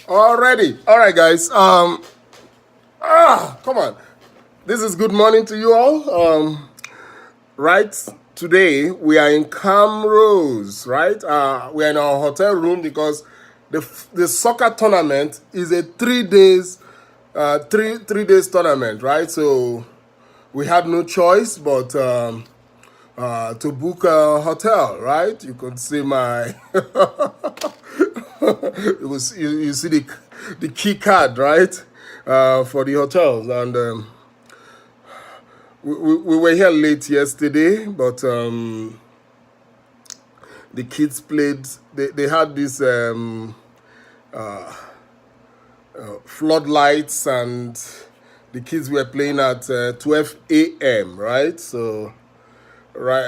Already. All right, guys. Come on. This is good morning to you all. Right today we are in Camrose, right? We are in our hotel room because the soccer tournament is a 3 days, three days tournament, right? So we had no choice but to book a hotel, right? You could see my you see the key card, right? For the hotels, and we were here late yesterday, but the kids played. They had this floodlights, and the kids were playing at 12 a.m. Right, so right,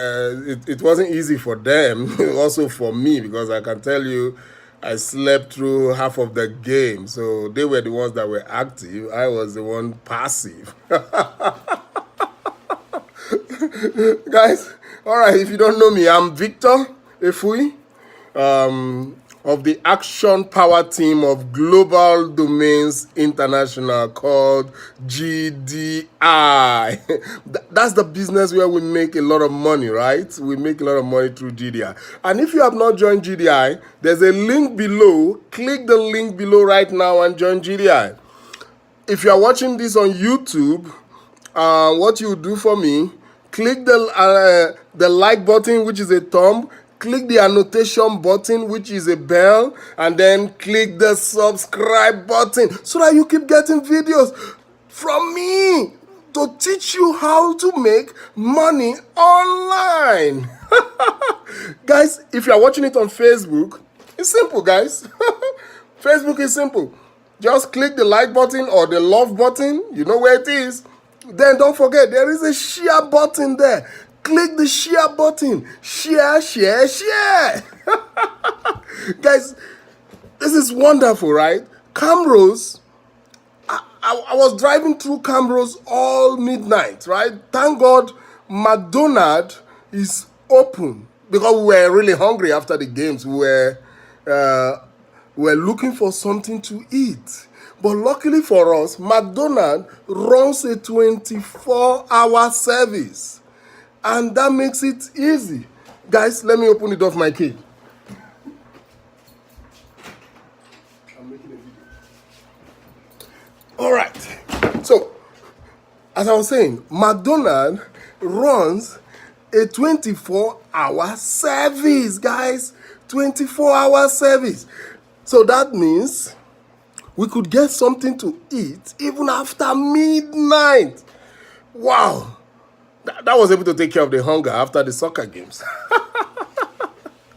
it wasn't easy for them. Also for me, because I can tell you, I slept through half of the game. So they were the ones that were active. I was the one passive. Guys, all right, if you don't know me, I'm Victor Efui, of the Action Power Team of Global Domains International, called GDI. That's the business where we make a lot of money, right? We make a lot of money through GDI. And if you have not joined GDI, there's a link below. Click the link below right now and join GDI. If you are watching this on YouTube, what you do for me, click the like button, which is a thumb, click the annotation button, which is a bell, and then click the subscribe button so that you keep getting videos from me to teach you how to make money online. Guys, if you are watching it on Facebook, it's simple, guys. Facebook is simple. Just click the like button or the love button. You know where it is. Then don't forget, there is a share button there. Click the share button. Share, share, share. Guys, this is wonderful, right? Camrose, I was driving through Camrose all midnight, right? Thank God McDonald's is open, because we were really hungry after the games. We were looking for something to eat. But luckily for us, McDonald's runs a 24-hour service. And that makes it easy. Guys, let me open it off my key. I'm making a video. All right. So, as I was saying, McDonald's runs a 24-hour service, guys. 24-hour service. So that means we could get something to eat even after midnight. Wow. That was able to take care of the hunger after the soccer games.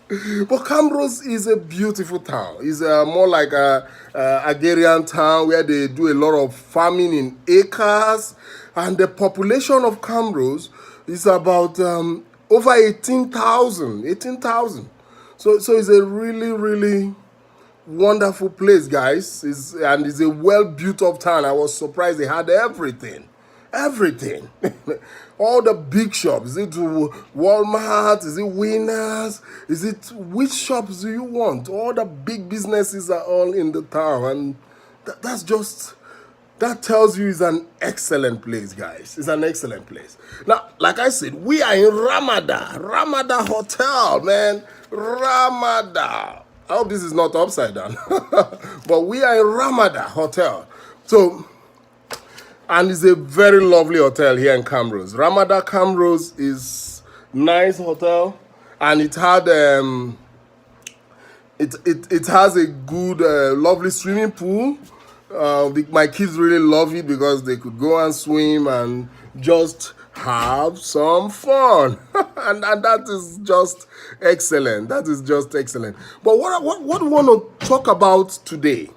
But Camrose is a beautiful town. It's more like a agrarian town where they do a lot of farming in acres. And the population of Camrose is about over 18,000. 18,000. So it's a really, really wonderful place, guys. And it's a well built up town. I was surprised they had everything. Everything. All the big shops. Is it Walmart? Is it Winners? Is it, which shops do you want? All the big businesses are all in the town. And that tells you it's an excellent place, guys. It's an excellent place. Now, like I said, we are in Ramada Hotel, man. Ramada. I hope this is not upside down. But we are in Ramada Hotel. So, and it's a very lovely hotel here in Camrose. Ramada Camrose is nice hotel, and it had it has a good lovely swimming pool. My kids really love it because they could go and swim and just have some fun. and that is just excellent. That is just excellent. But what we want to talk about today,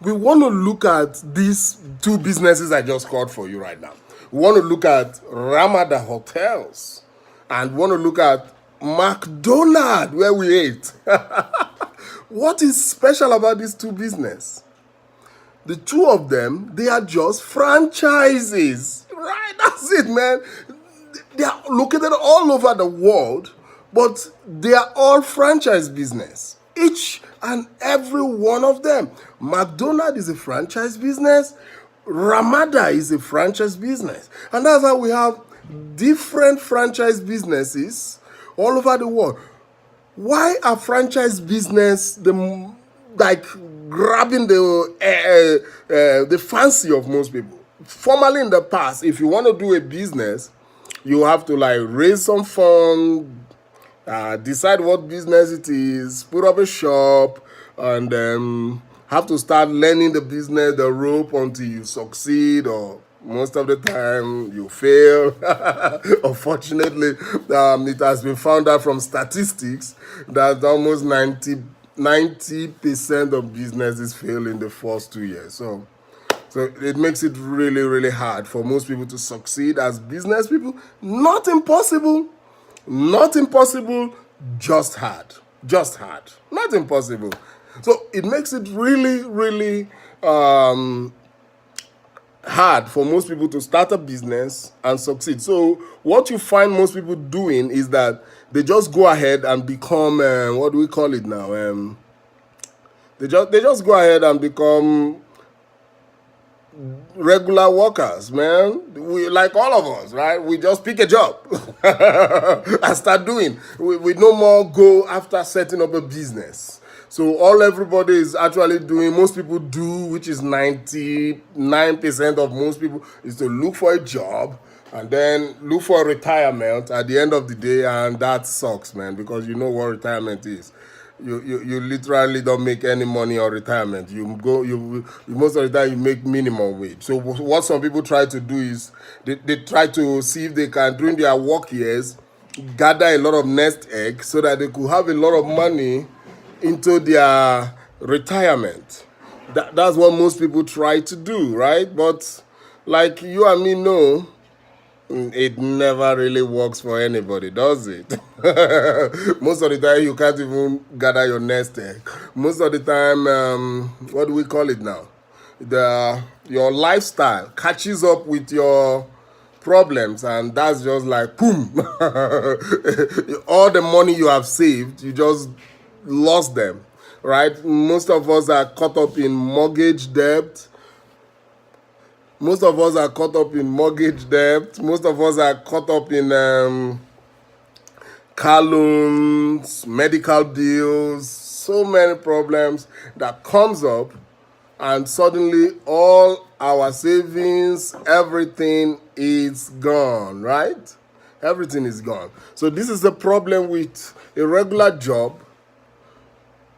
we want to look at these two businesses I just called for you right now. We want to look at Ramada Hotels, and we want to look at McDonald's, where we ate. What is special about these two businesses? The two of them, they are just franchises. Right, that's it, man. They are located all over the world, but they are all franchise business. Each And every one of them. McDonald's is a franchise business. Ramada is a franchise business. And that's how we have different franchise businesses all over the world. Why are franchise business like grabbing the fancy of most people? Formerly in the past, if you want to do a business, you have to like raise some funds, decide what business it is, put up a shop, and have to start learning the business, the rope until you succeed, or most of the time you fail. Unfortunately, it has been found out from statistics that almost 90% of businesses fail in the first 2 years. So it makes it really, really hard for most people to succeed as business people. Not impossible. Not impossible, just hard. Just hard. Not impossible. So it makes it really, really hard for most people to start a business and succeed. So what you find most people doing is that they just go ahead and become, what do we call it now? They just go ahead and become regular workers, man. We, like all of us, right? We just pick a job and start doing. We no more go after setting up a business. So all everybody is actually doing, most people do, which is 99% of most people, is to look for a job and then look for a retirement at the end of the day, and that sucks, man, because you know what retirement is. You literally don't make any money on retirement. You most of the time you make minimum wage. So what some people try to do is they try to see if they can, during their work years, gather a lot of nest eggs so that they could have a lot of money into their retirement. That's what most people try to do, right? But like you and me know, it never really works for anybody, does it? Most of the time, you can't even gather your nest egg. Most of the time, what do we call it now? Your lifestyle catches up with your problems, and that's just like boom. All the money you have saved, you just lost them, right? Most of us are caught up in mortgage debt. Most of us are caught up in mortgage debt. Most of us are caught up in car loans, medical bills, so many problems that comes up, and suddenly all our savings, everything is gone, right? Everything is gone. So this is the problem with a regular job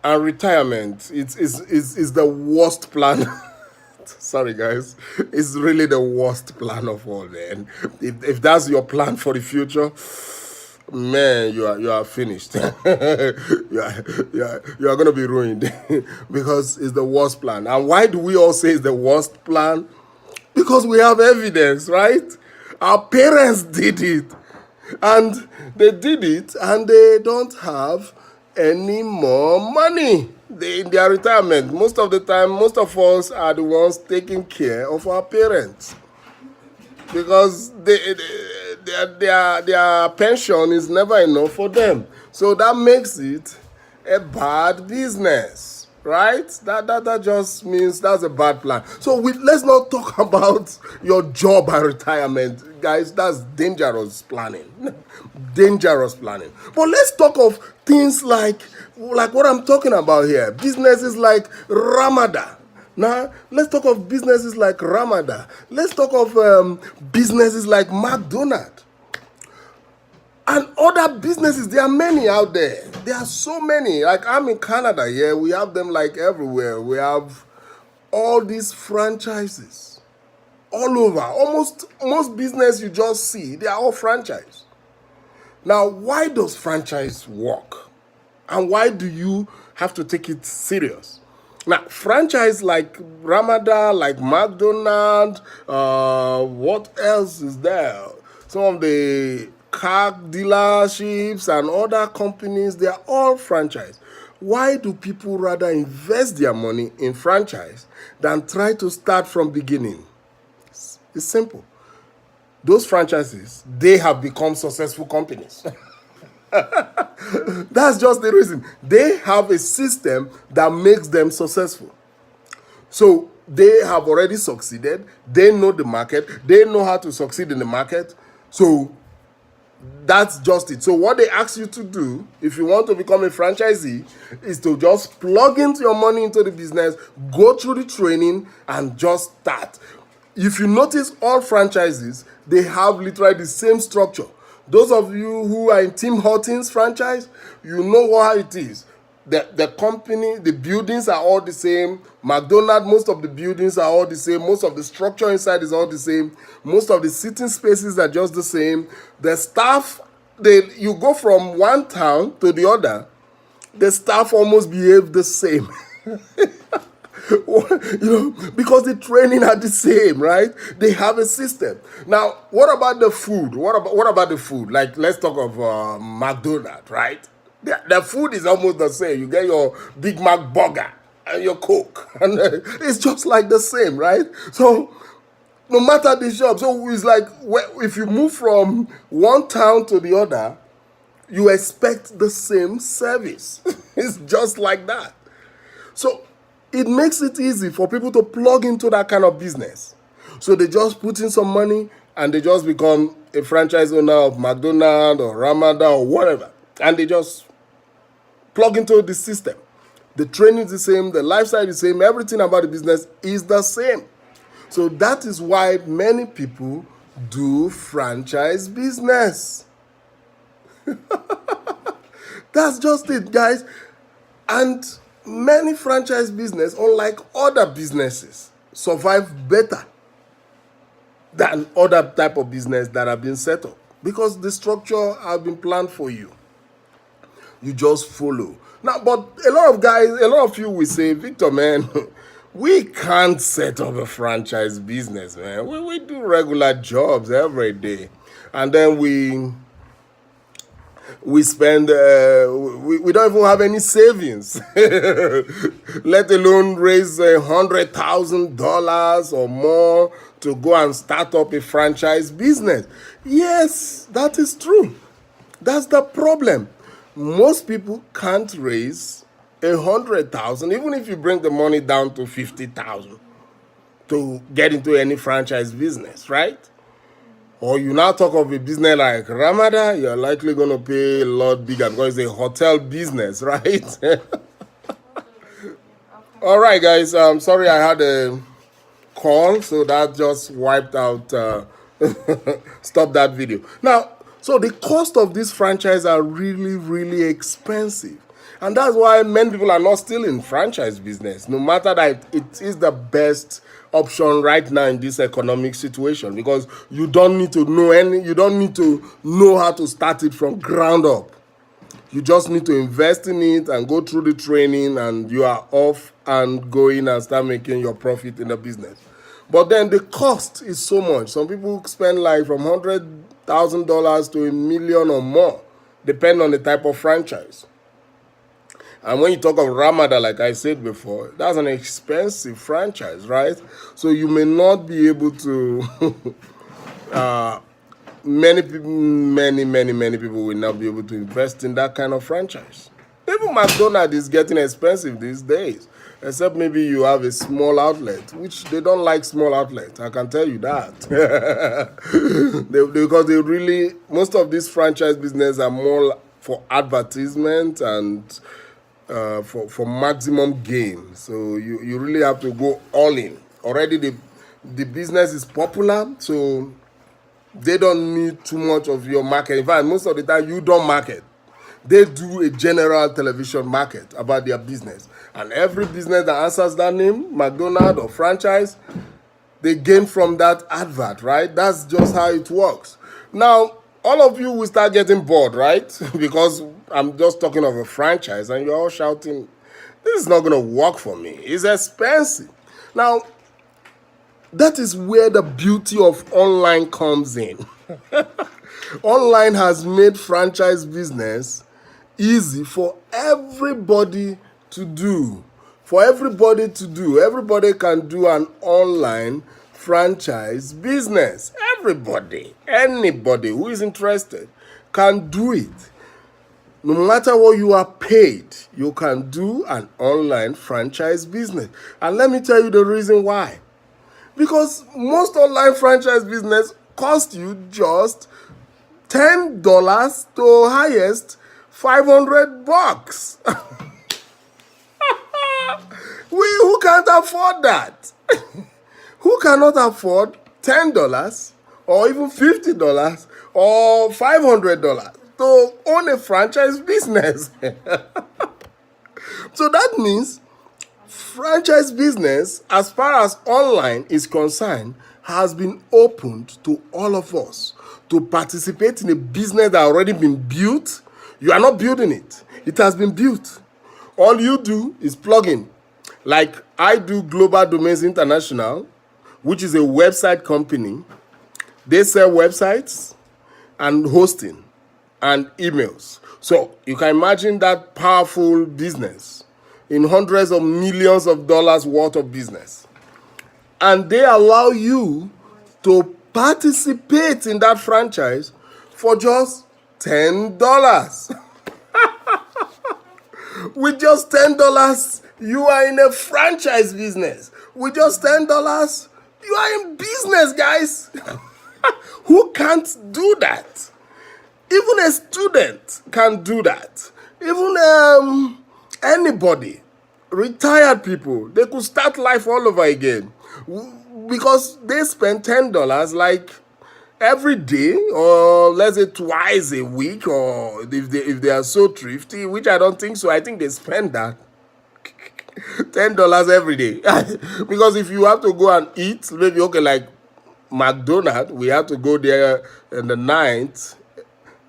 and retirement. It's the worst plan. Sorry, guys. It's really the worst plan of all, man. If that's your plan for the future, man, you are finished. you are gonna be ruined because it's the worst plan. And why do we all say it's the worst plan? Because we have evidence, right? Our parents did it, and they did it, and they don't have any more money in their retirement. Most of the time, most of us are the ones taking care of our parents because their pension is never enough for them. So that makes it a bad business, right? That just means that's a bad plan. So let's not talk about your job and retirement, guys. That's dangerous planning. Dangerous planning. But let's talk of things like what I'm talking about here. Businesses like Ramada. Now, let's talk of businesses like Ramada. Let's talk of businesses like McDonald's. And other businesses, there are many out there. There are so many. Like I'm in Canada here, we have them like everywhere. We have all these franchises all over. Almost most business you just see, they are all franchise. Now, why does franchise work? And why do you have to take it serious? Now, franchise like Ramada, like McDonald's, what else is there? Some of the car dealerships and other companies, they are all franchise. Why do people rather invest their money in franchise than try to start from beginning? It's simple. Those franchises, they have become successful companies. That's just the reason. They have a system that makes them successful. So they have already succeeded. They know the market. They know how to succeed in the market. So that's just it. So what they ask you to do, if you want to become a franchisee, is to just plug into your money into the business, go through the training, and just start. If you notice, all franchises, they have literally the same structure. Those of you who are in Tim Hortons franchise, you know how it is. The company, the buildings are all the same. McDonald's, most of the buildings are all the same. Most of the structure inside is all the same. Most of the sitting spaces are just the same. The staff, you go from one town to the other, the staff almost behave the same. Because the training are the same, right? They have a system. Now, what about the food? What about the food? Like, let's talk of McDonald's, right? The food is almost the same. You get your Big Mac burger and your Coke, and it's just like the same, right? So, no matter the shop, so it's like if you move from one town to the other, you expect the same service. It's just like that. So it makes it easy for people to plug into that kind of business. So they just put in some money and they just become a franchise owner of McDonald's or Ramada or whatever. And they just plug into the system. The training is the same, the lifestyle is the same, everything about the business is the same. So that is why many people do franchise business. That's just it, guys. And many franchise business, unlike other businesses, survive better than other type of business that have been set up because the structure has been planned for you. You just follow. Now, but a lot of you will say, Victor, man, we can't set up a franchise business, man. We do regular jobs every day. And then we spend, we don't even have any savings, let alone raise $100,000 or more to go and start up a franchise business. Yes, that is true. That's the problem. Most people can't raise 100,000, even if you bring the money down to 50,000 to get into any franchise business, right? Or you now talk of a business like Ramada, you're likely going to pay a lot bigger because it's a hotel business, right? All right, guys. I'm sorry I had a call, so that just wiped out, stop that video. Now, so the cost of this franchise are really, really expensive. And that's why many people are not still in franchise business, no matter that it is the best option right now in this economic situation, because you don't need to know how to start it from ground up. You just need to invest in it and go through the training, and you are off and going and start making your profit in the business. But then the cost is so much. Some people spend like from $100,000 to $1 million or more, depending on the type of franchise. And when you talk of Ramada, like I said before, that's an expensive franchise, right? So you may not be able to, many people will not be able to invest in that kind of franchise. Even McDonald's is getting expensive these days, except maybe you have a small outlet, which they don't like small outlets, I can tell you that. Because they really, most of these franchise business are more for advertisement and for maximum gain. So you really have to go all in. Already the business is popular, so they don't need too much of your market. In fact, most of the time you don't market. They do a general television market about their business. And every business that answers that name, McDonald's or franchise, they gain from that advert, right? That's just how it works. Now, all of you will start getting bored, right? Because I'm just talking of a franchise and you're all shouting, this is not going to work for me. It's expensive. Now, that is where the beauty of online comes in. Online has made franchise business easy for everybody to do. Everybody can do an online franchise business. Everybody, anybody who is interested can do it. No matter what you are paid, you can do an online franchise business. And let me tell you the reason why. Because most online franchise business cost you just $10 to highest $500. Who can't afford that? Who cannot afford $10 or even $50 or $500 to own a franchise business? So that means franchise business, as far as online is concerned, has been opened to all of us to participate in a business that already been built. You are not building it. It has been built. All you do is plug in. Like I do Global Domains International, which is a website company. They sell websites and hosting and emails. So you can imagine that powerful business in hundreds of millions of dollars worth of business. And they allow you to participate in that franchise for just $10. With just $10, you are in a franchise business. With just $10, you are in business, guys. Who can't do that? Even a student can do that. Even anybody, retired people, they could start life all over again because they spend $10 like every day, or let's say twice a week, or if they are so thrifty, which I don't think so. I think they spend that $10 every day. Because if you have to go and eat, maybe okay, like McDonald's, we have to go there in the night,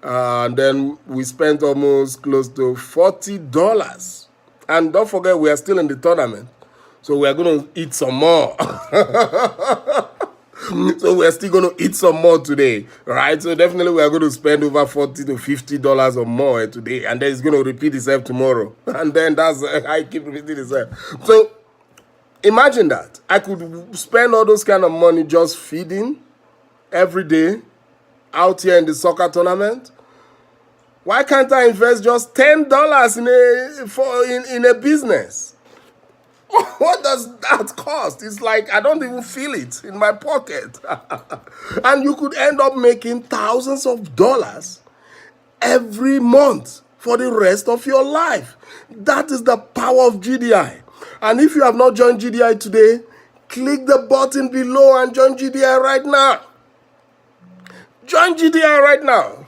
and then we spent almost close to $40. And don't forget, we are still in the tournament, so we are going to eat some more. So we're still going to eat some more today, right? So definitely we are going to spend over $40 to $50 or more today, and then it's going to repeat itself tomorrow. And then that's I keep repeating itself. So imagine that. I could spend all those kind of money just feeding every day out here in the soccer tournament. Why can't I invest just $10 in a business? What does that cost? It's like I don't even feel it in my pocket. And you could end up making thousands of dollars every month for the rest of your life. That is the power of GDI. And if you have not joined GDI today, click the button below and join GDI right now. Join GDI right now.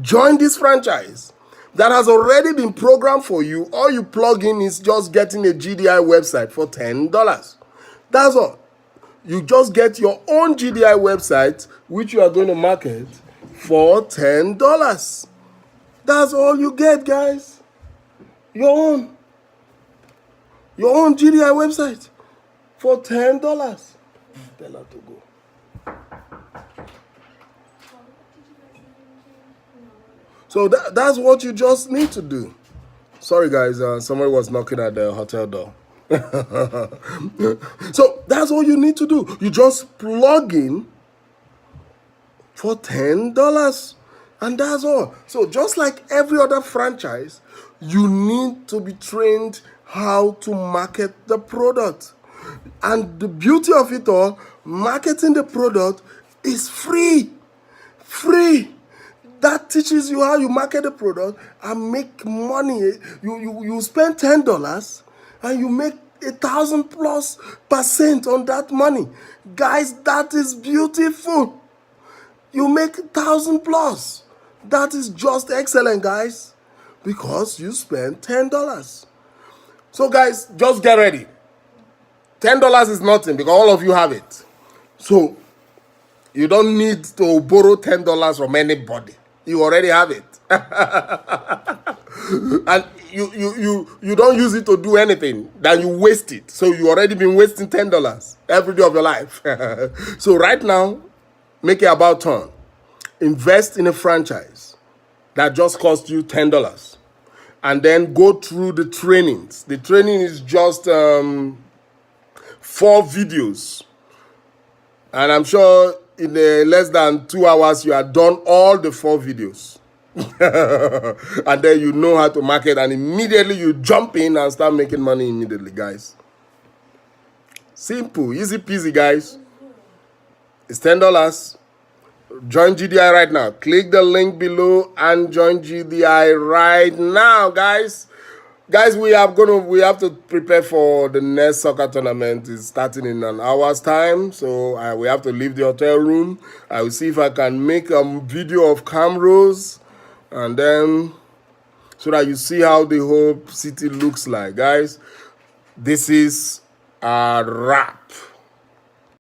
Join this franchise that has already been programmed for you. All you plug in is just getting a GDI website for $10. That's all. You just get your own GDI website, which you are going to market for $10. That's all you get, guys. Your own GDI website for $10. Tell her to go. So that's what you just need to do. Sorry, guys. Somebody was knocking at the hotel door. So that's all you need to do. You just plug in for $10. And that's all. So just like every other franchise, you need to be trained how to market the product. And the beauty of it all, marketing the product is free. Free. That teaches you how you market the product and make money. You spend $10 and you make 1,000+% on that money. Guys, that is beautiful. You make 1,000+. That is just excellent, guys, because you spend $10. So guys, just get ready. $10 is nothing because all of you have it. So you don't need to borrow $10 from anybody. You already have it. And you don't use it to do anything. Then you waste it. So you already been wasting $10 every day of your life. So right now, make it about turn. Invest in a franchise that just cost you $10. And then go through the trainings. The training is just 4 videos. And I'm sure in less than 2 hours, you have done all the 4 videos. And then you know how to market, and immediately you jump in and start making money immediately, guys. Simple, easy peasy, guys. It's $10. Join GDI right now. Click the link below and join GDI right now, guys. Guys, we have to prepare for the next soccer tournament. It's starting in an hour's time, so we have to leave the hotel room. I will see if I can make a video of Camrose, and then so that you see how the whole city looks like, guys. This is a wrap.